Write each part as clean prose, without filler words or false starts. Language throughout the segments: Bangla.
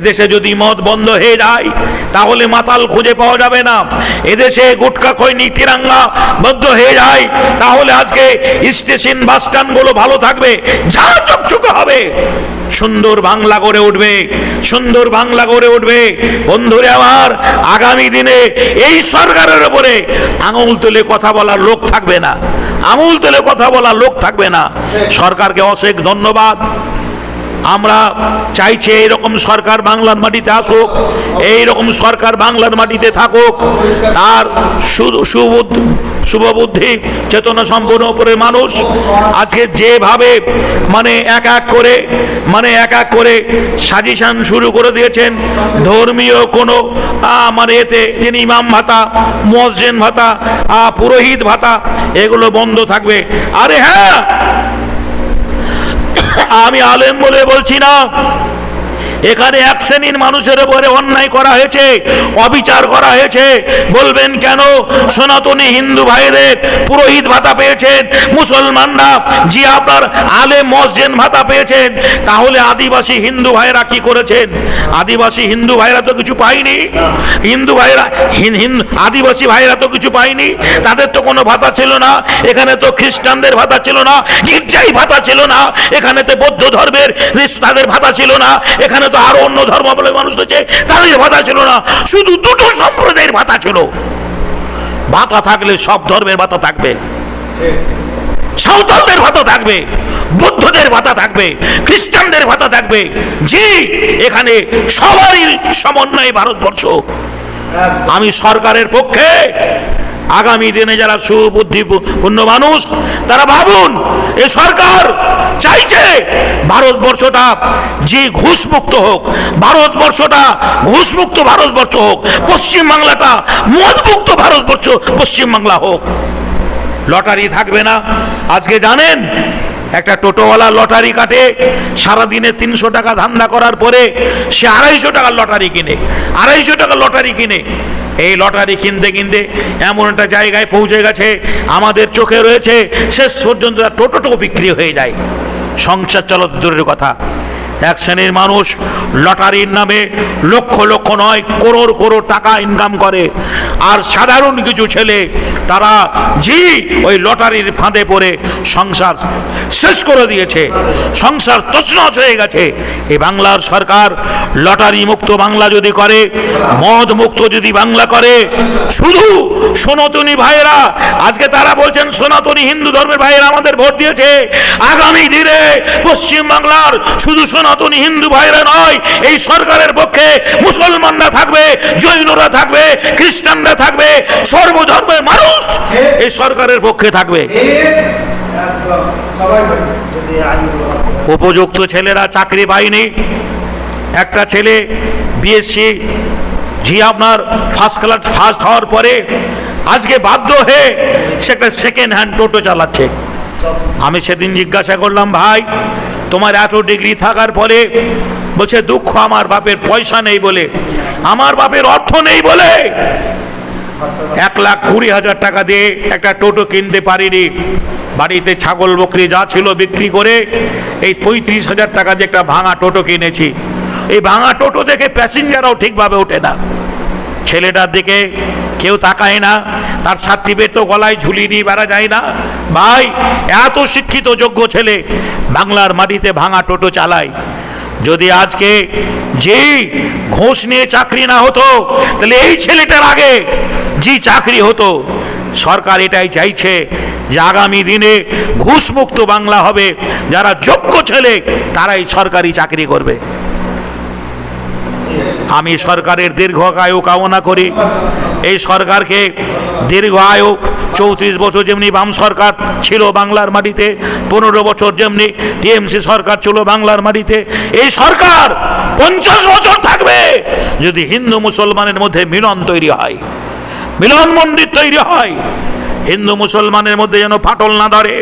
দেশে যদি মদ বন্ধ হয়ে যায় তাহলে মাতাল খুঁজে পাওয়া যাবে না। এদেশে গুটকা খৈনি তিরাঙ্গা বন্ধ হয়ে যায় তাহলে আজকে স্টেশন বাস স্ট্যান্ডগুলো ভালো থাকবে, যা চকচকে হবে, সুন্দর বাংলা গড়ে উঠবে, সুন্দর বাংলা গড়ে উঠবে। বন্ধুরে আমার, আগামী দিনে এই সরকারের উপরে আঙুল তুলে কথা বলার লোক থাকবে না, আঙুল তুলে কথা বলার লোক থাকবে না। সরকারকে অশেষ ধন্যবাদ। আমরা চাইছি এইরকম সরকার বাংলার মাটিতে আসুক, এইরকম সরকার বাংলার মাটিতে থাকুক। তার শুভবুদ্ধি চেতনা সম্পন্ন উপরে মানুষ আজকে যেভাবে এক এক করে সাজেশন শুরু করে দিয়েছেন, ধর্মীয় কোনো এতে যিনি ইমাম ভাতা, মুয়াজ্জিন ভাতা, পুরোহিত ভাতা, এগুলো বন্ধ থাকবে। আরে হ্যাঁ, আমি আলেম বলে বলছি না, এখানে এক শ্রেণীর মানুষের উপরে অন্যায় করা হয়েছে, অবিচার করা হয়েছে। বলবেন কেন সনাতনী হিন্দু ভাইদের পুরোহিত ভাতা পেয়েছেন, মুসলমানরা জি আপনার আলেম মুয়াজ্জিন ভাতা পেয়েছেন, তাহলে আদিবাসী হিন্দু ভাইরা কি করেছেন? আদিবাসী হিন্দু ভাইরা তো কিছু পায়নি, হিন্দু ভাইরা আদিবাসী ভাইরা তো কিছু পায়নি, তাদের তো কোনো ভাতা ছিল না। এখানে তো খ্রিস্টানদের ভাতা ছিল না, গির্জাই ভাতা ছিল না, এখানে তো বৌদ্ধ ধর্মের তাদের ভাতা ছিল না, এখানে তো আরো অন্য ধর্মাবলম্বী মানুষ আছে তাদের ভাতা ছিল না, শুধু দুটো সম্প্রদায়ের ভাতা ছিল। ভাতা থাকলে সব ধর্মের ভাতা থাকবে, সাঁওতালদের ভাতা থাকবে, বৌদ্ধদের ভাতা থাকবে, খ্রিস্টানদের ভাতা থাকবে। জি, এখানে সবারই সমন্বয়ে ভারতবর্ষ। আমি সরকারের পক্ষে। আগামী দিনে যারা সুবুদ্ধিপূর্ণ মানুষ তারা ভাবুন, এ সরকার চাইছে ভারতবর্ষটা যে ঘুষমুক্ত হোক, ভারতবর্ষটা ঘুষমুক্ত ভারতবর্ষ হোক, পশ্চিমবাংলাটা মদমুক্ত ভারতবর্ষ পশ্চিমবাংলা হোক। লটারি থাকবে না। আজকে জানেন একটা টোটোওয়ালা লটারি কাটে, সারাদিনে 300 টাকা ধান্দা করার পরে সে 250 টাকার লটারি কিনে, 250 টাকার লটারি কিনে। এই লটারি কিনতে কিনতে এমন একটা জায়গায় পৌঁছে গেছে, আমাদের চোখে রয়েছে, শেষ পর্যন্ত টোটোটাও বিক্রি হয়ে যায়। সংসার চালাতে দূরের কথা, এক শ্রেণীর মানুষ লটারির নামে লক্ষ লক্ষ নয় করোড় করোড় টাকা ইনকাম করে, আর সাধারণ কিছু ছেলে তারা ওই লটারির ফাঁদে পড়ে সংসার শেষ করে দিয়েছে, সংসার তছনছ হয়ে গেছে। এই বাংলার সরকার লটারি মুক্ত বাংলা যদি করে, মদ মুক্ত যদি বাংলা করে, শুধু সনাতনী ভাইয়েরা, আজকে তারা বলছেন সনাতনী হিন্দু ধর্মের ভাইয়েরা আমাদের ভোট দিয়েছে, আগামী দিনে পশ্চিম বাংলার শুধু সনাতনী হিন্দু ভাইরা নয়, এই সরকারের পক্ষে মুসলমানরা থাকবে, জৈনরা থাকবে, খ্রিস্টানরা থাকবে, সর্বধর্মের মানুষ এই সরকারের পক্ষে থাকবে। উপযুক্ত ছেলেরা চাকরি পায়নি। একটা ছেলে বিএসসি আপনার ফার্স্ট ক্লাস ফার্স্ট হওয়ার পরে আজকে বাধ্য হয়ে সে একটা সেকেন্ড হ্যান্ড টোটো চালাচ্ছে। আমি সেদিন জিজ্ঞাসা করলাম, ভাই তোমার এত ডিগ্রি থাকার পরে, বলছে দুঃখ আমার বাপের পয়সা নেই বলে, আমার বাপের অর্থ নেই বলে 1,20,000 টাকা দিয়ে একটা টোটো কিনতে পারিনি। বাড়িতে ছাগল বকরি যা ছিল বিক্রি করে এই 35,000 টাকা দিয়ে একটা ভাঙা টোটো কিনেছি। এই ভাঙা টোটো দেখে প্যাসেঞ্জারও ঠিকভাবে ওঠে না, ছেলেটার দিকে কেউ তাকায় না, তার সার্টিফিকেট তো গলায় ঝুলিয়ে নিয়ে বেড়া যায় না। ভাই, এত শিক্ষিত যোগ্য ছেলে বাংলার মাটিতে ভাঙা টোটো চালায়। যদি আজকে ঘুষ নিয়ে চাকরি না হতো, তাহলে এই ছেলেটার আগে চাকরি হতো। সরকার এটাই চাইছে যে আগামী দিনে ঘুষমুক্ত বাংলা হবে, যারা যোগ্য ছেলে তারাই সরকারি চাকরি করবে। আমি সরকারের দীর্ঘায়ু কামনা করি। এই সরকারকে দীর্ঘ আয়ু, 34 বছর যেমনি বাম সরকার ছিল বাংলার মাটিতে, 15 বছর যেমনি টিএমসি সরকার ছিল বাংলার মাটিতে, এই সরকার 50 বছর থাকবে যদি হিন্দু মুসলমানের মধ্যে মিলন তৈরি হয়, মিলন মন্দির তৈরি হয়। হিন্দু মুসলমানের মধ্যে যেন ফাটল না ধরে।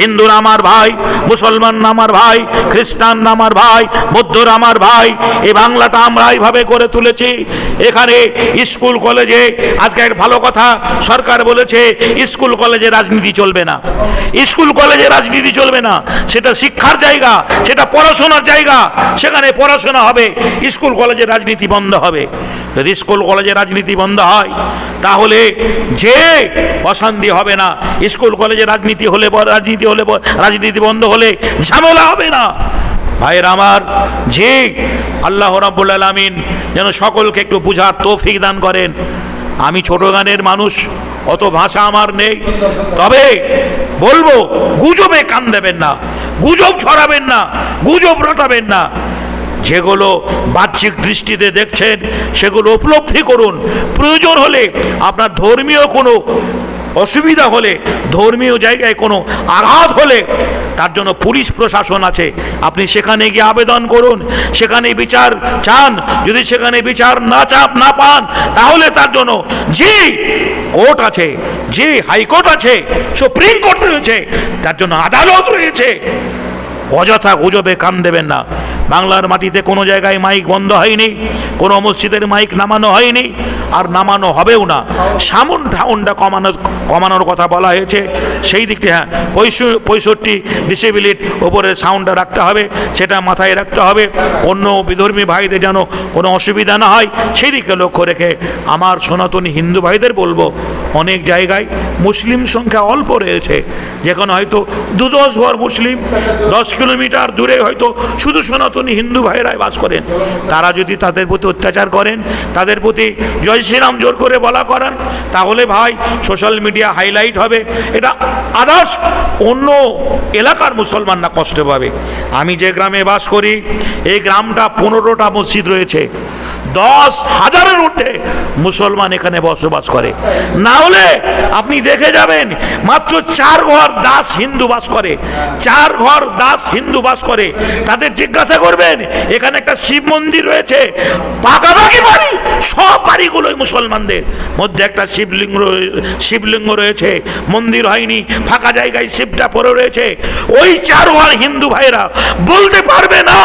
হিন্দুরা আমার ভাই, মুসলমান আমার ভাই, খ্রিস্টান আমার ভাই, বৌদ্ধরা আমার ভাই। এই বাংলাটা আমরা এইভাবে করে তুলেছি। এখানে স্কুল কলেজে আজকে এক ভালো কথা সরকার বলেছে, স্কুল কলেজে রাজনীতি চলবে না। স্কুল কলেজে রাজনীতি চলবে না, সেটা শিক্ষার জায়গা, সেটা পড়াশোনার জায়গা, সেখানে পড়াশোনা হবে। স্কুল কলেজে রাজনীতি বন্ধ হবে। যদি স্কুল কলেজে রাজনীতি বন্ধ হয় তাহলে যে অশান্তি হবে না। স্কুল কলেজে রাজনীতি বন্ধ হলে ঝামেলা হবে না। ভাইয়ের আমার, যে আল্লাহ রাব্বুল আলামিন যেন সকলকে একটু বুঝার তৌফিক দান করেন। আমি ছোট গানের মানুষ, অত ভাষা আমার নেই, তবে বলবো গুজবে কান দেবেন না, গুজব ছড়াবেন না, গুজব রটাবেন না। যেগুলো বাহ্যিক দৃষ্টিতে দেখছেন সেগুলো উপলব্ধি করুন। প্রয়োজন হলে আপনার ধর্মীয় কোনো অসুবিধা হলে, ধর্মীয় জায়গায় কোনো আঘাত হলে তার জন্য পুলিশ প্রশাসন আছে, আপনি সেখানে গিয়ে আবেদন করুন, সেখানে বিচার চান। যদি সেখানে বিচার না পান তাহলে তার জন্য যে কোর্ট আছে, যে হাইকোর্ট আছে, সুপ্রিম কোর্ট রয়েছে, তার জন্য আদালত রয়েছে। অযথা গুজবে কান দেবেন না। বাংলার মাটিতে কোনো জায়গায় মাইক বন্ধ হয়নি, কোনো মসজিদের মাইক নামানো হয়নি, আর নামানো হবেও না। সাউন্ডটা কমানোর কথা বলা হয়েছে, সেই দিকটি হ্যাঁ 65 ডেসিবেলের ওপরে সাউন্ডটা রাখতে হবে, সেটা মাথায় রাখতে হবে। অন্য বিধর্মী ভাইদের যেন কোনো অসুবিধা না হয় সেই দিকে লক্ষ্য রেখে আমার সনাতনী হিন্দু ভাইদের বলবো, অনেক জায়গায় মুসলিম সংখ্যা অল্প রয়েছে, যেখানে হয়তো 2-10 ঘর মুসলিম, 10 কিলোমিটার দূরে হয়তো শুধু সনাতনী হিন্দু ভাইরাই বাস করেন। তারা যদি তাদের প্রতি অত্যাচার করেন, তাদের প্রতি জয় শ্রীরাম জোর করে বলা করান, তাহলে ভাই সোশ্যাল মিডিয়া হাইলাইট হবে, এটা আদার্স অন্য এলাকার মুসলমানরা কষ্ট পাবে। আমি যে গ্রামে বাস করি, এই গ্রামটা 15টা মসজিদ রয়েছে, 10,000-এর ঊর্ধ্বে মুসলমান এখানে বসবাস করে। না হলে আপনি দেখে যাবেন মাত্র 4 ঘর দাস হিন্দু বাস করে, 4 ঘর দাস হিন্দু বাস করে। তাদের জিজ্ঞাসা করবেন, এখানে একটা শিব মন্দির রয়েছে, পাকাপাকি বাড়ি, সব বাড়িগুলোই মুসলমানদের, মধ্যে একটা শিবলিঙ্গ রয়েছে, মন্দির হয়নি, ফাঁকা জায়গায় শিবটা পড়ে রয়েছে। ওই 4 ঘর হিন্দু ভাইরা বলতে পারবে না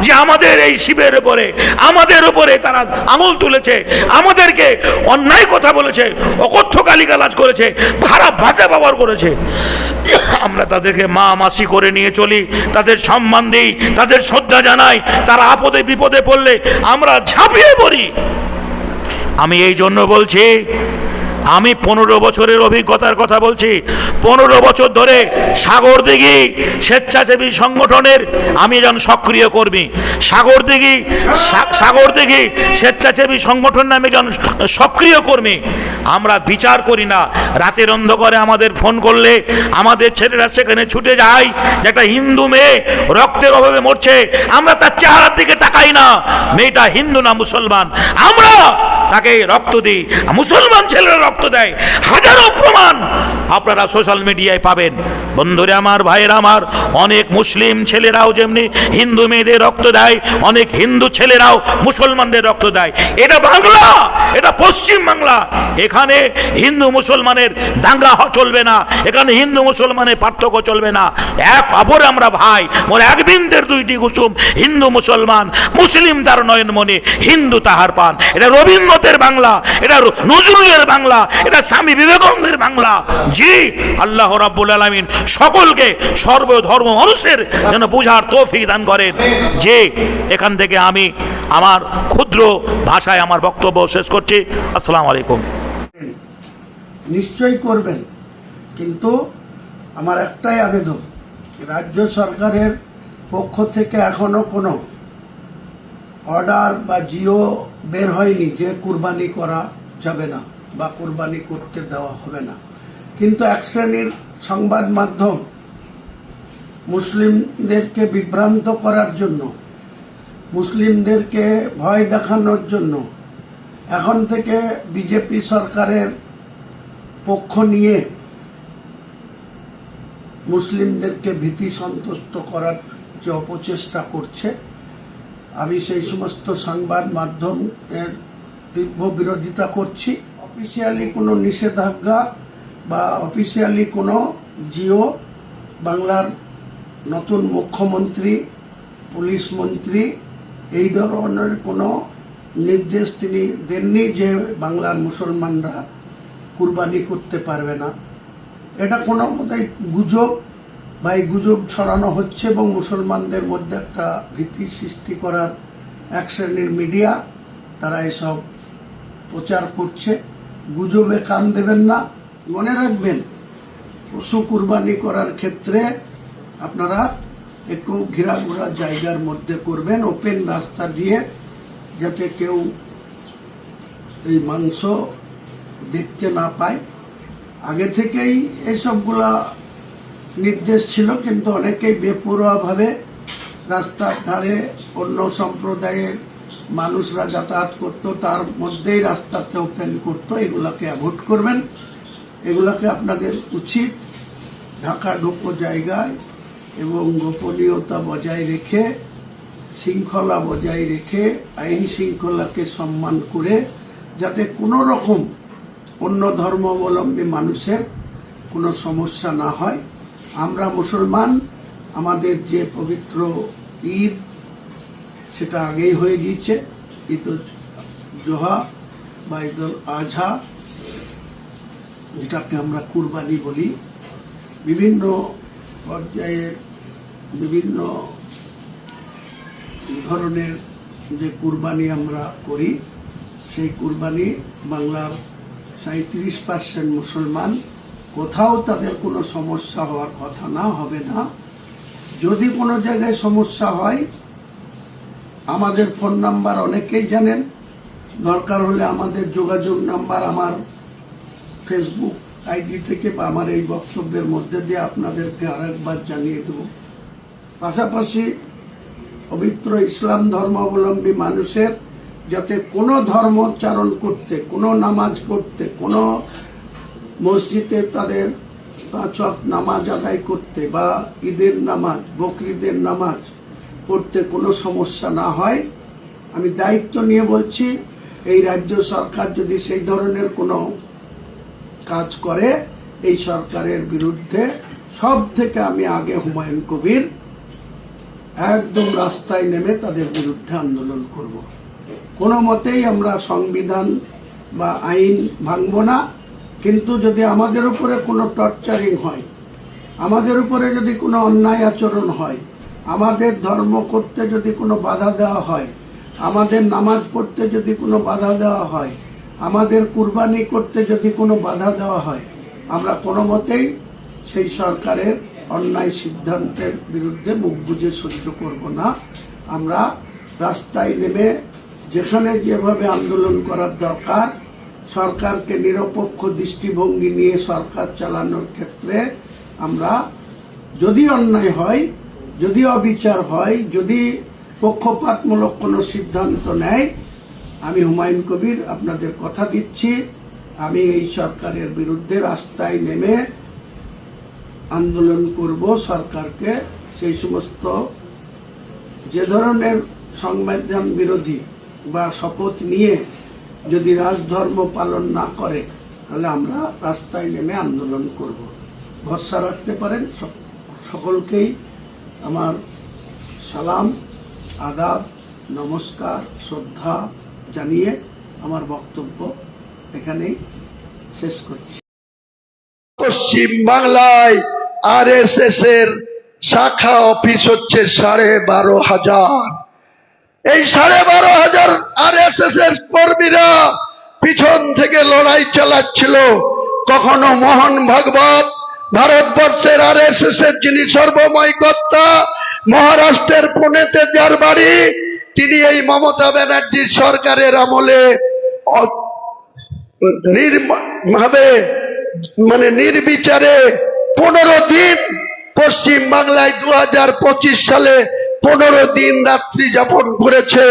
যে আমাদের এই শিবের উপরে, আমাদের উপরে তারা আঙুল তুলেছে, আমাদেরকে অন্যায় কথা বলেছে, অকথ্য গালিগালাজ করেছে, খারাপ ভাষা ব্যবহার করেছে। আমরা তাদেরকে মা মাসি করে নিয়ে চলি, তাদের সম্মান দিই, তাদের শ্রদ্ধা জানাই। তারা আপদে বিপদে পড়লে আমরা ঝাঁপিয়ে পড়ি। আমি এই জন্য বলছি, আমি 15 বছরের অভিজ্ঞতার কথা বলছি। 15 বছর ধরে সাগরদিঘি স্বেচ্ছাসেবী সংগঠনের আমি একজন সক্রিয় কর্মী। সাগরদিঘি স্বেচ্ছাসেবী সংগঠন নামে একজন সক্রিয় কর্মী। আমরা বিচার করি না। রাতের অন্ধকারে আমাদের ফোন করলে আমাদের ছেলেরা সেখানে ছুটে যায়, যে একটা হিন্দু মেয়ে রক্তের অভাবে মরছে, আমরা তার চেহারার দিকে তাকাই না, মেয়েটা হিন্দু না মুসলমান, আমরা তাকে রক্ত দিই। মুসলমান ছেলেরা রক্ত দেয়, হাজারো প্রমাণ আপনারা সোশ্যাল মিডিয়ায় পাবেন। বন্ধুরা আমার, ভাইয়েরা আমার, অনেক মুসলিম ছেলেরাও যেমনি হিন্দু মেয়েদের রক্ত দেয়, অনেক হিন্দু ছেলেরাও মুসলমানদের রক্ত দেয়। এটা বাংলা, এটা পশ্চিম বাংলা। এখানে হিন্দু মুসলমানের দাঙ্গা চলবে না, এখানে হিন্দু মুসলমানের পার্থক্য চলবে না। এক অপরে আমরা ভাই, মোর এক বৃন্দের 2টি কুসুম, হিন্দু মুসলমান, মুসলিম তার নয়নমণি, হিন্দু তাহার পান। এটা রবীন্দ্রনাথের বাংলা, এটা নজরুলের বাংলা, এটা স্বামী বিবেকানন্দের বাংলা। জি, আল্লাহ রাব্বুল আলামিন সকলকে সর্বধর্ম মানুষের যেন বুঝার তৌফিক দান করেন। যে এখান থেকে আমি আমার ক্ষুদ্র ভাষায় আমার বক্তব্য শেষ করছি। আসসালামু আলাইকুম। নিশ্চয়ই করবেন, কিন্তু আমার একটাই আবেদন, রাজ্য সরকারের পক্ষ থেকে এখনো কোনো অর্ডার বা জিও বের হয়নি যে কুরবানি করা যাবে না বা কুরবানি করতে দেওয়া হবে না। কিন্তু এক শ্রেণীর সংবাদ মাধ্যম মুসলিমদেরকে বিভ্রান্ত করার জন্য, মুসলিমদেরকে ভয় দেখানোর জন্য এখন থেকে বিজেপি সরকারের পক্ষ নিয়ে মুসলিমদেরকে ভীতি সন্তুষ্ট করার যে অপচেষ্টা করছে, আমি সেই সমস্ত সংবাদ মাধ্যমের তীব্র বিরোধিতা করছি। অফিসিয়ালি কোনো নিষেধাজ্ঞা বা অফিসিয়ালি কোনো জিও, বাংলার নতুন মুখ্যমন্ত্রী, পুলিশ মন্ত্রী এই ধরনের কোনো নির্দেশ তিনি দেননি যে বাংলার মুসলমানরা কুরবানি করতে পারবে না। এটা কোনো মতেই গুজব বা এই গুজব ছড়ানো হচ্ছে এবং মুসলমানদের মধ্যে একটা ভীতি সৃষ্টি করার এক শ্রেণীর মিডিয়া তারা এসব প্রচার করছে। গুজবে কান দেবেন না। মনে রাখবেন, পশু কুরবানি করার ক্ষেত্রে আপনারা একটু ঘেরাঘোরা জায়গার মধ্যে করবেন, ওপেন রাস্তা দিয়ে, যাতে কেউ এই মাংস দেখতে না পায়। আগে থেকেই এইসবগুলা নির্দেশ ছিল, কিন্তু অনেকেই বেপরোয়াভাবে রাস্তার ধারে অন্য সম্প্রদায়ের মানুষরা যাতায়াত করতো, তার মধ্যেই রাস্তাতে ওপেন করতো। এগুলাকে অ্যাভয়েড করবেন। এগুলাকে আপনাদের উচিত ঢাকাঢোকো জায়গায় এবং গোপনীয়তা বজায় রেখে, শৃঙ্খলা বজায় রেখে, আইন শৃঙ্খলাকে সম্মান করে, যাতে কোনো রকম অন্য ধর্মাবলম্বী মানুষের কোনো সমস্যা না হয়। আমরা মুসলমান, আমাদের যে পবিত্র ঈদ সেটা আগেই হয়ে গিয়েছে, ঈদ উল জোহা বা ঈদ উল আজহা, যেটাকে আমরা কুরবানি বলি। বিভিন্ন পর্যায়ে বিভিন্ন ধরনের যে কুরবানি আমরা করি, সেই কুরবানি বাংলার 37% মুসলমান, কোথাও তাদের কোনো সমস্যা হওয়ার কথা না, হবে না। যদি কোনো জায়গায় সমস্যা হয়, আমাদের ফোন নাম্বার অনেকেই জানেন, দরকার হলে আমাদের যোগাযোগ নাম্বার আমার ফেসবুক আইডি থেকে বা আমার এই বক্তব্যের মধ্যে দিয়ে আপনাদেরকে আরেকবার জানিয়ে দেব। পাশাপাশি পবিত্র ইসলাম ধর্মাবলম্বী মানুষের যাতে কোনো ধর্মোচ্চারণ করতে, কোনো নামাজ পড়তে, কোনো মসজিদে তাদের 5 ওয়াক্ত নামাজ আদায় করতে বা ঈদের নামাজ, বকরিদের নামাজ পড়তে কোনো সমস্যা না হয়, আমি দায়িত্ব নিয়ে বলছি, এই রাজ্য সরকার যদি সেই ধরনের কোনো কাজ করে, এই সরকারের বিরুদ্ধে সব থেকে আমি আগে হুমায়ুন কবির একদম রাস্তায় নেমে তাদের বিরুদ্ধে আন্দোলন করব। কোনো মতেই আমরা সংবিধান বা আইন ভাঙব না, কিন্তু যদি আমাদের উপরে কোনো টর্চারিং হয়, আমাদের উপরে যদি কোনো অন্যায় আচরণ হয়, আমাদের ধর্ম করতে যদি কোনো বাধা দেওয়া হয়, আমাদের নামাজ পড়তে যদি কোনো বাধা দেওয়া হয়, আমাদের কুরবানি করতে যদি কোনো বাধা দেওয়া হয়, আমরা কোনো মতেই সেই সরকারের অন্যায় সিদ্ধান্তের বিরুদ্ধে মুখ বুজে সহ্য করব না। আমরা রাস্তায় নেমে যেখানে যেভাবে আন্দোলন করার দরকার, সরকারকে নিরপেক্ষ দৃষ্টিভঙ্গি নিয়ে সরকার চালানোর ক্ষেত্রে আমরা, যদি অন্যায় হয়, যদি অবিচার হয়, যদি পক্ষপাতমূলক কোনো সিদ্ধান্ত নেয়, আমি হুমায়ুন কবির আপনাদের কথা দিচ্ছি, আমি এই সরকারের বিরুদ্ধে রাস্তায় নেমে আন্দোলন করব। সরকারকে সেই সমস্ত যে ধরনের সংবিধান বিরোধী বা শপথ নিয়ে যদি রাজধর্ম পালন না করে, তাহলে আমরা রাস্তায় নেমে আন্দোলন করব। ভরসা রাখতে পারেন। সকলকেই আমার সালাম, আদাব, নমস্কার, শ্রদ্ধা জানিয়ে আমার বক্তব্য এখানেই শেষ করছি। পশ্চিম বাংলায় RSS এর শাখা অফিস হচ্ছে 12,500। এই 12,500 RSS এর কর্মীরা পিছন থেকে লড়াই চালাচ্ছিল। কখনো মোহন ভাগবত, ভারতবর্ষের RSS এর যিনি সর্বময় কর্তা, মহারাষ্ট্রের পুনেতে যার বাড়ি, তিনি এই মমতা ব্যানার্জির সরকারের আমলে নির্বিচারে 15 দিন পশ্চিম বাংলায় 2025 সালে 15 দিন রাত্রি যাপন করেছে,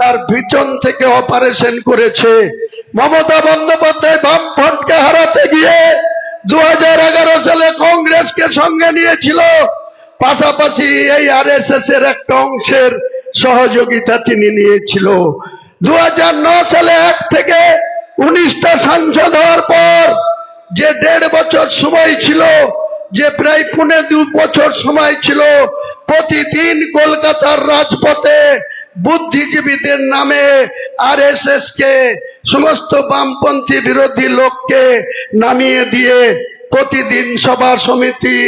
আর পিছন থেকে অপারেশন করেছে। মমতা বন্দ্যোপাধ্যায় বামফ্রন্টকে হারাতে গিয়ে 2011 সালে কংগ্রেসকে সঙ্গে নিয়েছিল, পাশাপাশি এই RSS এর একটা অংশের সহযোগিতা তিনি নিয়েছিল। 2009 সালে 1 থেকে 19টা সাংসদ হওয়ার পর যে 1.5 বছর সময় ছিল, যে প্রায় 2.25 বছর সময় ছিল, প্রতিদিন কলকাতার রাজপথে বুদ্ধিজীবীদের নামে আরএসএস কে, সমস্ত বামপন্থী বিরোধী লোককে নামিয়ে দিয়ে প্রতিদিন সভা সমিতি,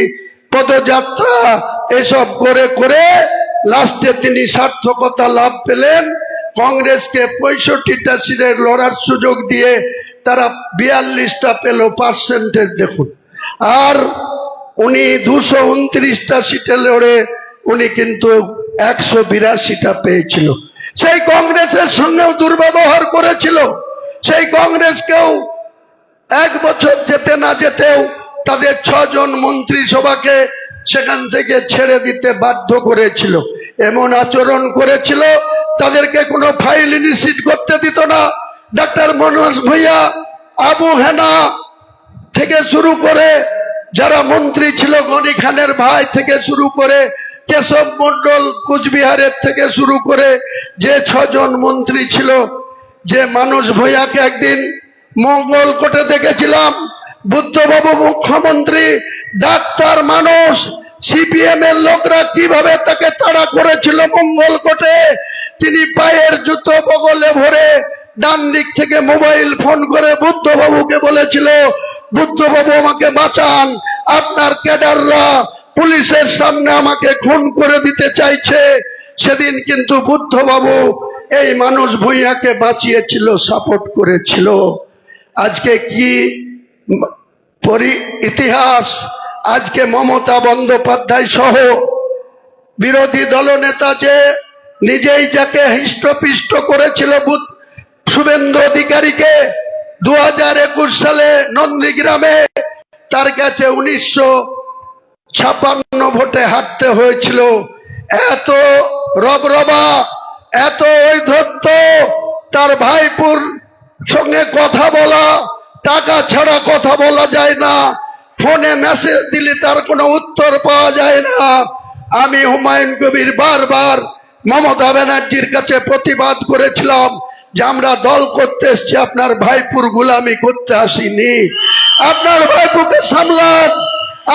পদযাত্রা এসব করে করে লাস্টে তিনি সার্থকতা লাভ পেলেন। কংগ্রেসকে 65টা সিটে লড়ার সুযোগ দিয়ে তারা 42টা পেল, পার্সেন্টেজ দেখুন। আর উনি 229টা সিটে লড়ে উনি কিন্তু 182টা পেয়েছিল। সেই কংগ্রেসের সঙ্গেও দুর্ব্যবহার করেছিল। সেই কংগ্রেসকেও 1 বছর যেতে না যেতেও তাদের 6 জন মন্ত্রিসভাকে সেখান থেকে ছেড়ে দিতে বাধ্য করেছিল। এমন আচরণ করেছিল, তাদেরকে কোনো ফাইল ইনিশিয়েট করতে দিত না। ডাক্তার মনোজ ভূঁইয়া, আবু হেনা থেকে শুরু করে যারা মন্ত্রী ছিল, গনি খানের ভাই থেকে শুরু করে কেশব মন্ডল কুচবিহারের থেকে শুরু করে যে 6 জন মন্ত্রী ছিল, যে মানুষ ভূঁইয়াকে একদিন মঙ্গলকোটে দেখেছিলাম, বুদ্ধবাবু মুখ্যমন্ত্রী, ডাক্তার মানুষ, সিপিএম এর লোকরা কিভাবে তাকে তাড়া করেছিল মঙ্গলকোটে। তিনি পায়ের জুতো বগলে ভরে ডান দিক থেকে মোবাইল ফোন করে বুদ্ধবাবুকে বলেছিল, বুদ্ধবাবু আমাকে বাঁচান, আপনার ক্যাডাররা পুলিশের সামনে আমাকে খুন করে দিতে চাইছে। সেদিন কিন্তু বুদ্ধবাবু এই মানুষ ভূঁইয়াকে বাঁচিয়েছিল, সাপোর্ট করেছিল। আজকে কি ইতিহাস! আজকে মমতা বন্দ্যোপাধ্যায় সহ বিরোধী দলনেতা যে নিজেই যাকে হৃষ্টপিষ্ট করেছিল শুভেন্দু অধিকারীকে 2021 সালে নন্দীগ্রামে, তার কাছে 1956 ভোটে হারতে হয়েছিল। এত রবরবা, এত ঔদ্ধত্য, তার ভাইপুর সঙ্গে কথা বলা, টাকা ছাড়া কথা বলা যায় না, ফোনে মেসেজ দিলে তার কোনো উত্তর পাওয়া যায় না। আমি হুমায়ুন কবির বারবার মমতা ব্যানার্জির কাছে প্রতিবাদ করেছিলাম যে আমরা দল করতে এসেছি, আপনার ভাইপুর গোলামি করতে আসিনি। আপনার ভাইপুকে সামলান,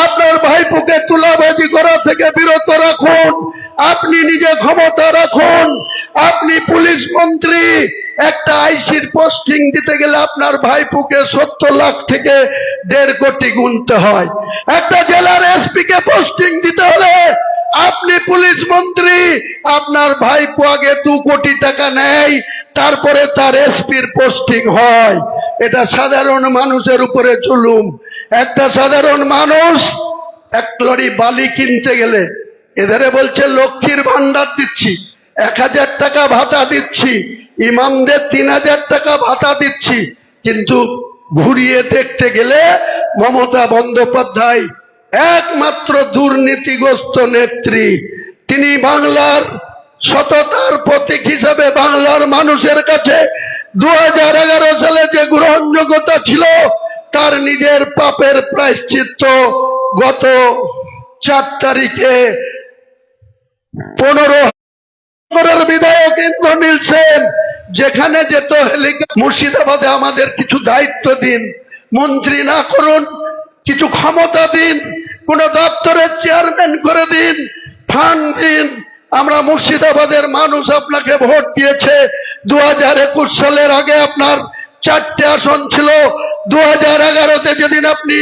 আপনার ভাইপুকে তুলাবাজি করা থেকে বিরত রাখুন, আপনি নিজে ক্ষমতা রাখুন। আপনি পুলিশ মন্ত্রী, একটা আইসির পোস্টিং দিতে গেলে আপনার ভাইপুকে 70 লাখ থেকে 1.5 কোটি গুনতে হয়। একটা জেলার এসপি কে পোস্টিং দিতে হলে আপনি পুলিশ মন্ত্রী, আপনার ভাইপো আগে 2 কোটি টাকা নেয়, তারপরে তার এসপির পোস্টিং হয়। এটা সাধারণ মানুষের উপরে জুলুম। একটা সাধারণ মানুষ 1 লরি বালি কিনতে গেলে এধারে বলছে লক্ষ্মীর ভান্ডার দিচ্ছি, 1000 টাকা ভাতা দিচ্ছি, ইমামদের 3000 টাকা ভাতা দিচ্ছি, কিন্তু ঘুরিয়ে দেখতে গেলে মমতা বন্দ্যোপাধ্যায় একমাত্র দুর্নীতিগ্রস্ত নেত্রী। তিনি বাংলার সততার প্রতীক হিসেবে বাংলার মানুষের কাছে 2011 সালে যে গ্রহণযোগ্যতা ছিল, তার নিজের পাপের প্রায়শ্চিত্ত গত 4 তারিখে 15 বিধায়ক ইন্দ্রনীল সেন যেখানে যেত হেলিকপ্টার, মুর্শিদাবাদে আমাদের কিছু দায়িত্ব দিন, মন্ত্রী না করুন, কিছু ক্ষমতা দিন, কোন দপ্তরের চেয়ারম্যান করে দিন, ফান্ড দিন। আমরা মুর্শিদাবাদের মানুষ আপনাকে ভোট দিয়েছে। 2021 সালের আগে আপনার 4টে আসন ছিল, 2011-তে যেদিন আপনি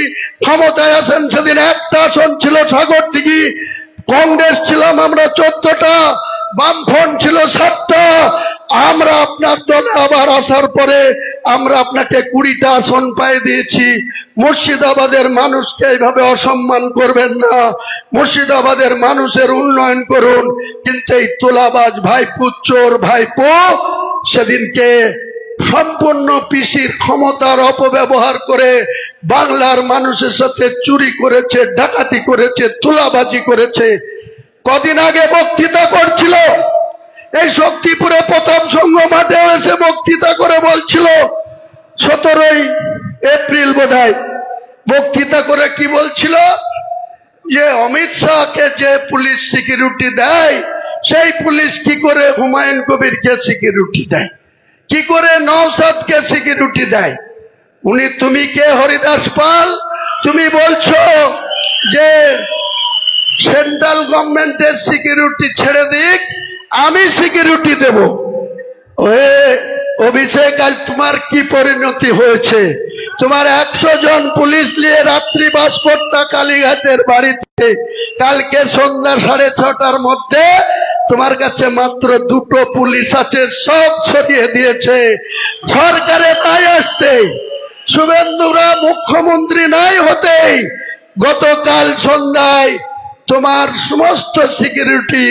ক্ষমতায় আসেন সেদিন 1টা আসন ছিল সাগরদিঘি। কংগ্রেস ছিলাম আমরা 14টা, বামফ্রন্ট ছিল 7টা। আমরা আপনার দলে আবার আসার পরে আমরা আপনাকে 20টা আসন পাইয়ে দিয়েছি। মুর্শিদাবাদের মানুষকে এইভাবে অসম্মান করবেন না, মুর্শিদাবাদের মানুষের উন্নয়ন করুন। কিন্তু এই তোলাবাজ ভাইপো, চোর ভাইপো সেদিনকে সম্পূর্ণ পিসির ক্ষমতার অপব্যবহার করে বাংলার মানুষের সাথে চুরি করেছে, ডাকাতি করেছে, তোলাবাজি করেছে। কদিন আগে বক্তৃতা করছিল, এই শক্তিপুরে প্রথম সংঘ মাঠে এসে বক্তৃতা করে বলছিল, 17 এপ্রিল বোধহয় বক্তৃতা করে কি বলছিল, যে অমিত শাহকে যে পুলিশ সিকিউরিটি দেয়, সেই পুলিশ কি করে হুমায়ুন কবিরকে সিকিউরিটি দেয়, কি করে নওশাদকে সিকিউরিটি দেয়। তুমি কে হরিদাস পাল? তুমি বলছো যে সেন্ট্রাল গভর্নমেন্টের সিকিউরিটি ছেড়ে দিক, আমি সিকিউরিটি দেব। ওহে অভিষেক, আজ তোমার কি পরিণতি হয়েছে? তোমার 100 জন পুলিশ নিয়ে রাত্রিবাস করতা কালীঘাটের বাড়িতে, কালকে সন্ধ্যা 6:30টার মধ্যে তোমার কাছে মাত্র 2টো পুলিশ আছে, সব ছড়িয়ে দিয়েছে। সরকারে নাই আসতে, শুভেন্দুরা মুখ্যমন্ত্রী নাই হতেই গতকাল সন্ধ্যায় তোমার সমস্ত সিকিউরিটি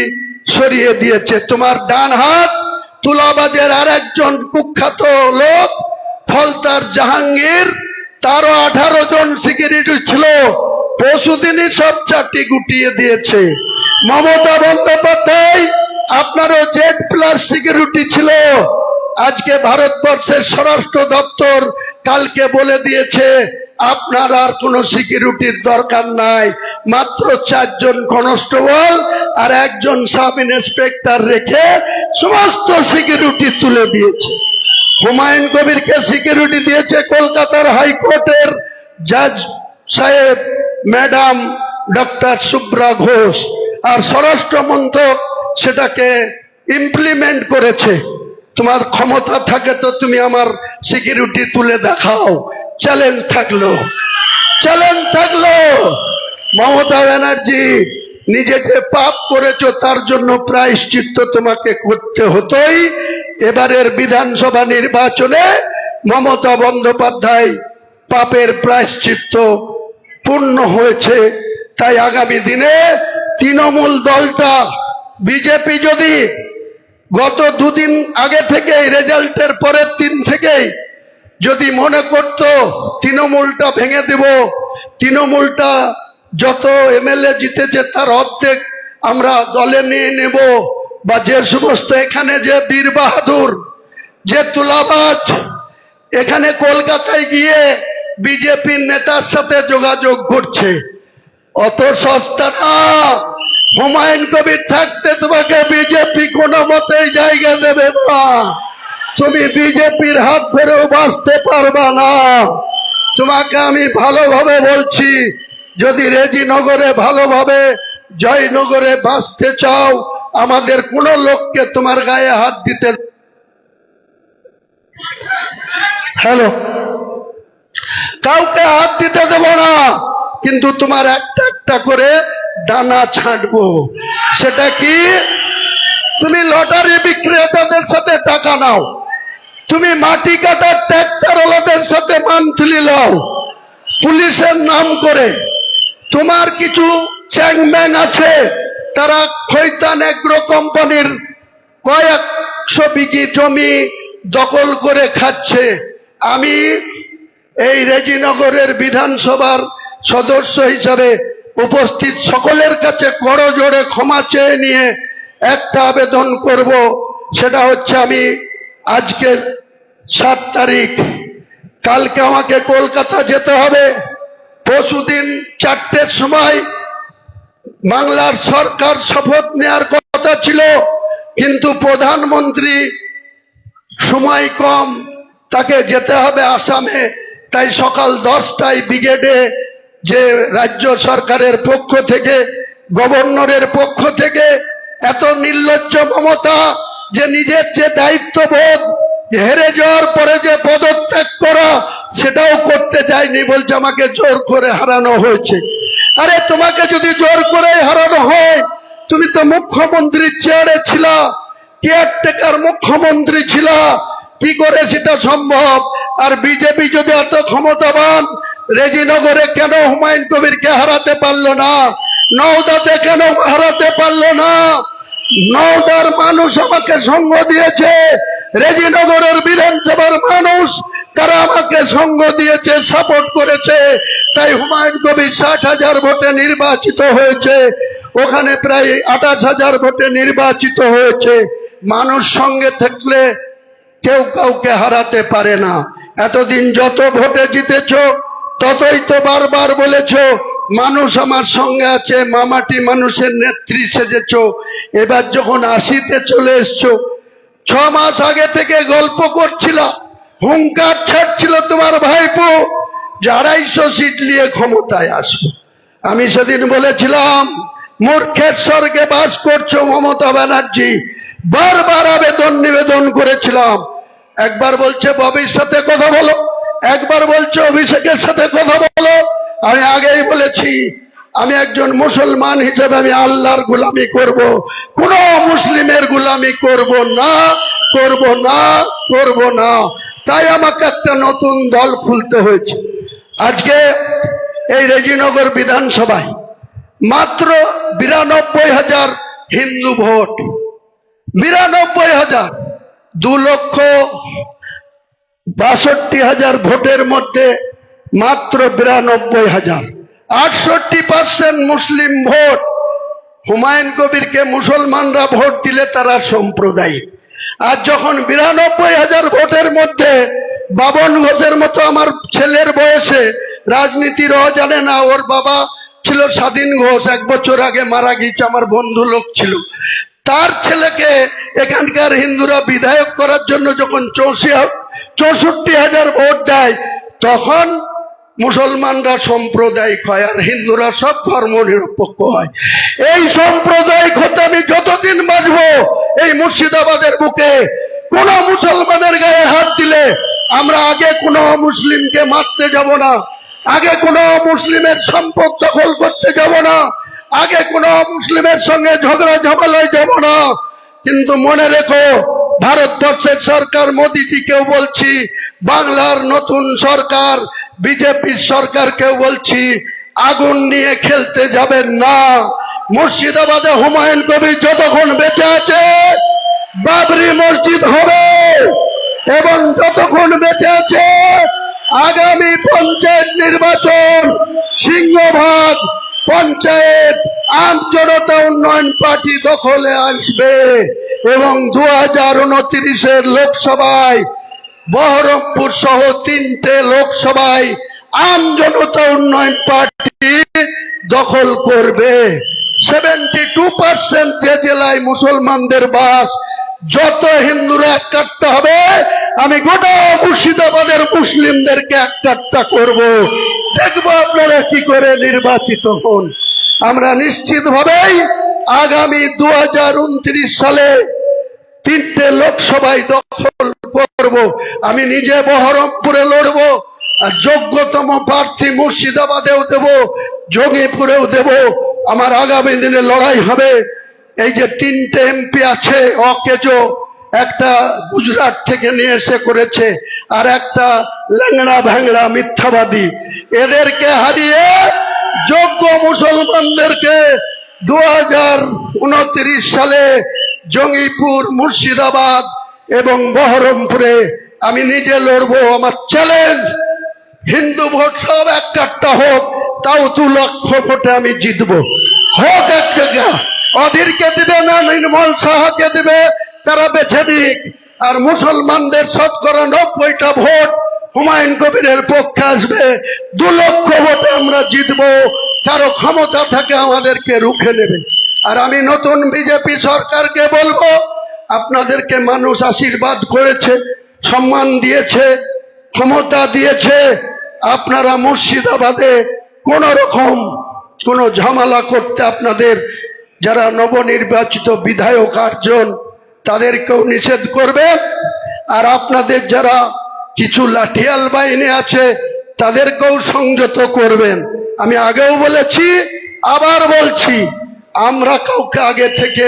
সরিয়ে দিয়েছে। তোমার ডান হাত তুলাবাজের আর একজন কুখ্যাত লোক ফলতার জাহাঙ্গীর, তারও 18 জন সিকিউরিটি ছিল, পরশুদিনই সব চারটি গুটিয়ে দিয়েছে। মমতা বন্দ্যোপাধ্যায়, আপনারও Z+ সিকিউরিটি ছিল। আজকে ভারতবর্ষের স্বরাষ্ট্র দপ্তর কালকে বলে দিয়েছে আপনার আর কোনো সিকিউরিটির দরকার নাই, মাত্র 4 জন কনস্টেবল আর 1 জন সাব ইন্সপেক্টর রেখে সমস্ত সিকিউরিটি তুলে দিয়েছে। হুমায়ুন কবিরকে সিকিউরিটি দিয়েছে কলকাতার হাইকোর্টের জাজ সাহেব ম্যাডাম ডক্টর সুব্রা ঘোষ, আর স্বরাষ্ট্র মন্ত্রক সেটাকে ইমপ্লিমেন্ট করেছে। তোমার ক্ষমতা থাকে তো তুমি আমার সিকিউরিটি তুলে দেখাও। চ্যালেঞ্জ থাকলো, চ্যালেঞ্জ থাকলো। মমতা ব্যানার্জি, নিজে যে পাপ করেছো তার জন্য প্রায়শ্চিত্ত তোমাকে করতে হতোই। এবারের বিধানসভা নির্বাচনে মমতা বন্দ্যোপাধ্যায় পাপের প্রায়শ্চিত্ত পূর্ণ হয়েছে। তাই আগামী দিনে তৃণমূল দলটা, বিজেপি যদি গত 2 দিন আগে থেকে রেজাল্টের পরের দিন থেকেই যদি মনে করত তৃণমূলটা ভেঙে দেব, তৃণমূলটা যত MLA জিতেছে তার অর্ধেক আমরা দলে নিয়ে নেব, বা যে সমস্ত এখানে যে বীর বাহাদুর, যে তুলাবাজ এখানে কলকাতায় গিয়ে বিজেপির নেতার সাথে যোগাযোগ করছে, অত সস্তা না। হুমায়ুন কবির থাকতে তোমাকে বিজেপি কোনো মতেই জায়গা দেবে না। তুমি বিজেপির হাত ধরেও বাঁচতে পারবা না। তোমাকে আমি ভালোভাবে বলছি, যদি রেজিনগরে ভালোভাবে জয়নগরে বাঁচতে চাও, আমাদের কোন লোককে তোমার গায়ে হাত দিতে, কাউকে হাত দিতে দেব না। কিন্তু তোমার একটা একটা করে ডানা ছাঁটবো। সেটা কি? তুমি লটারি বিক্রেতাদের সাথে টাকা নাও, তুমি মাটি কাটার ট্র্যাক্টরওয়ালাদের সাথে মান্থলি নাও পুলিশের নাম করে। তোমার কিছু চ্যাংম্যাং আছে, তারা খৈতান এগ্রো কোম্পানির কয়েকশো বিঘি জমি দখল করে খাচ্ছে। আমি এই রেজিনগরের বিধানসভার সদস্য হিসাবে উপস্থিত সকলের কাছে করজোড়ে ক্ষমা চেয়ে নিয়ে একটা আবেদন করব। সেটা হচ্ছে, আমি আজকে 7 তারিখ, কালকে আমাকে কলকাতা যেতে হবে। পরশুদিন 4টের সময় বাংলার সরকার শপথ নেওয়ার কথা ছিল, কিন্তু প্রধানমন্ত্রী সময় কম, তাকে যেতে হবে আসামে। তাই সকাল 10টায় ব্রিগেডে যে রাজ্য সরকারের পক্ষ থেকে, গভর্নরের পক্ষ থেকে এত নির্লজ্জ মমতা, যে নিজের যে দায়িত্ববোধ, হেরে যাওয়ার পরে যে পদত্যাগ করা, সেটাও করতে চায়নি, বলছে আমাকে জোর করে হারানো হয়েছে। আরে তোমাকে যদি জোর করে হারানো হয়, তুমি তো মুখ্যমন্ত্রীর চেয়ারে ছিলা, কেয়ারটেকার মুখ্যমন্ত্রী ছিলা, কি করে সেটা সম্ভব? আর বিজেপি যদি এত ক্ষমতাবান, রেজিনগরে কেন হুমায়ুন কবিরকে হারাতে পারলো না? নওদাতে কেন হারাতে পারলো না? নওদার মানুষ আমাকে সঙ্গ দিয়েছে, রেজিনগরের বিধানসভার মানুষ তারা আমাকে সঙ্গ দিয়েছে, সাপোর্ট করেছে। তাই হুমায়ুন কবির 60,000 ভোটে নির্বাচিত হয়েছে, ওখানে প্রায় 28,000 ভোটে নির্বাচিত হয়েছে। মানুষ সঙ্গে থাকলে কেউ কাউকে হারাতে পারে না। এতদিন যত ভোটে জিতেছ, ততই তো বারবার বলেছ মানুষ আমার সঙ্গে আছে, মামাটি মানুষের নেত্রী সেজেছ। এবার যখন 80-তে চলে এসছো, 6 মাস আগে থেকে গল্প করছিলাম হুঙ্কার ছাড়ছিল তোমার ভাইপো যে 250 সিট নিয়ে ক্ষমতায় আসবো। আমি সেদিন বলেছিলাম মূর্খের স্বর্গে বাস করছো মমতা ব্যানার্জি, বারবার নিবেদন করেছিলাম। একবার বলছে ববির সাথে কথা বলো, একবার বলছে অভিষেকের সাথে কথা বলো। আমি আগেই বলেছি আমি একজন মুসলমান হিসেবে আমি আল্লাহর গোলামি করব, কোন মুসলিমের গোলামি করব না, করব না, করব না। তাই আমাকে একটা নতুন দল খুলতে হয়েছে। আজকে এই রেজিনগর বিধানসভায় মাত্র 92,000 হিন্দু ভোট, 92,000, 2,62,000 ভোটের মধ্যে মাত্র 92,000, 68% মুসলিম ভোট। হুমায়ুন কবিরকে মুসলমানরা ভোট দিলে তারা সাম্প্রদায়িক। আর যখন 92,000 ভোটের মধ্যে বাবন ঘোষের মতো আমার ছেলের বয়সে, রাজনীতির জানে না, ওর বাবা ছিল স্বাধীন ঘোষ, 1 বছর আগে মারা গিয়েছে, আমার বন্ধু লোক ছিল, তার ছেলেকে এখানকার হিন্দুরা বিধায়ক করার জন্য যখন 64,000 ভোট দেয়, তখন মুসলমানরা সাম্প্রদায়িক হয় আর হিন্দুরা সব ধর্ম নিরপেক্ষ হয়। এই সাম্প্রদায়িক হতে আমি যতদিন বাঁচবো, এই মুর্শিদাবাদের বুকে কোন মুসলমানের গায়ে হাত দিলে আমরা আগে কোন মুসলিমকে মারতে যাব না, আগে কোন মুসলিমের সম্পদ দখল করতে যাব না, আগে কোন মুসলিমের সঙ্গে ঝগড়া ঝামেলায় যাব না। কিন্তু মনে রেখো, ভারতবর্ষের সরকার মোদীজিকেও বলছি, বাংলার নতুন সরকার বিজেপির সরকারকেও বলছি, আগুন নিয়ে খেলতে যাবেন না। মুর্শিদাবাদে হুমায়ুন কবির যতক্ষণ বেঁচে আছে বাবরি মসজিদ হবে, এবং যতক্ষণ বেঁচে আছে আগামী পঞ্চায়েত নির্বাচন সিংহভাগ পঞ্চায়েত আম জনতা উন্নয়ন পার্টি দখলে আসবে, এবং 2029-এর লোকসভায় বহরমপুর সহ 3টে লোকসভায় আম জনতা উন্নয়ন পার্টি দখল করবে। 72% যে জেলায় মুসলমানদের বাস, যত হিন্দুরা একাট্টা হবে, আমি গোটা মুর্শিদাবাদের মুসলিমদেরকে একাট্টা করব। দেখবো আপনারা কি করে নির্বাচিত হন। আমরা নিশ্চিতভাবেই আগামী 2029 সালে 3টে লোকসভায় দখল করব। আমি নিজে বহরমপুরে লড়ব, আর যোগ্যতম প্রার্থী মুর্শিদাবাদেও দেব, জঙ্গিপুরেও দেব। আমার আগামী দিনে লড়াই হবে। এই যে 3টে এমপি আছে অকেজো, একটা গুজরাট থেকে নিয়ে এসে করেছে, আর একটা ল্যাংড়া ভ্যাংড়া মিথ্যাবাদী, এদেরকে হারিয়ে যোগ্য মুসলমানদেরকে 2029 সালে জঙ্গিপুর, মুর্শিদাবাদ এবং বহরমপুরে আমি নিজে লড়বো। আমার চ্যালেঞ্জ, হিন্দু ভোট সব একটা হোক, তাও 2 লক্ষ ভোটে আমি জিতবো। হোক এক জায়গা, অধীরকে দিবে না নির্মল সাহাকে দিবে, তারা বেছে নিক। আর মুসলমানদের 90% ভোট হুমায়ুন কবিরের পক্ষে আসবে। 2 লক্ষ ভোটে আমরা জিতবো। কারো ক্ষমতা থাকে আমাদেরকে রুখে নেবে। আর আমি নতুন বিজেপি সরকারকে বলবো, আপনাদেরকে মানুষ আশীর্বাদ করেছে, সম্মান দিয়েছে, ক্ষমতা দিয়েছে। আপনারা মুর্শিদাবাদে কোন রকম কোন ঝামেলা করতে, আপনাদের যারা নবনির্বাচিত বিধায়ক 8 জন, তাদেরকেও নিষেধ করবেন। আর আপনাদের যারা কিছু লাঠিয়াল বাহিনী আছে তাদেরকেও সংযত করবেন। আমি আগেও বলেছি, আবার বলছি, আমরা কাউকে আগে থেকে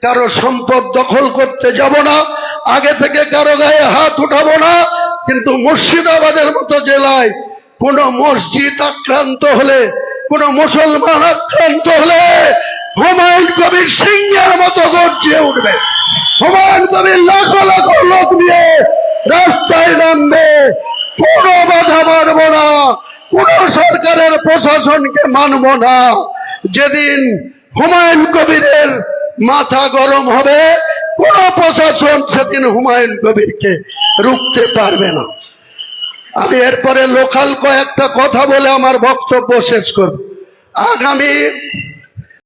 কারো সম্পদ দখল করতে যাব না, আগে থেকে কারো গায়ে হাত উঠাবো না। কিন্তু মুর্শিদাবাদের মতো জেলায় কোন মসজিদ আক্রান্ত হলে, কোন মুসলমান আক্রান্ত হলে হুমায়ুন কবির সিংহের মতো গর্জে উঠবে। হুমায়ুন কবির লাখো লাখো লোক নিয়ে রাস্তায় নামবে। কোনো বাধা মানব না, কোন সরকারের প্রশাসনকে মানব না। যেদিন হুমায়ুন কবিরের মাথা গরম হবে, কোন প্রশাসন সেদিন হুমায়ুন কবিরকে রুখতে পারবে না। আমি এরপরে লোকাল কয়েকটা কথা বলে আমার বক্তব্য শেষ করব। আগামী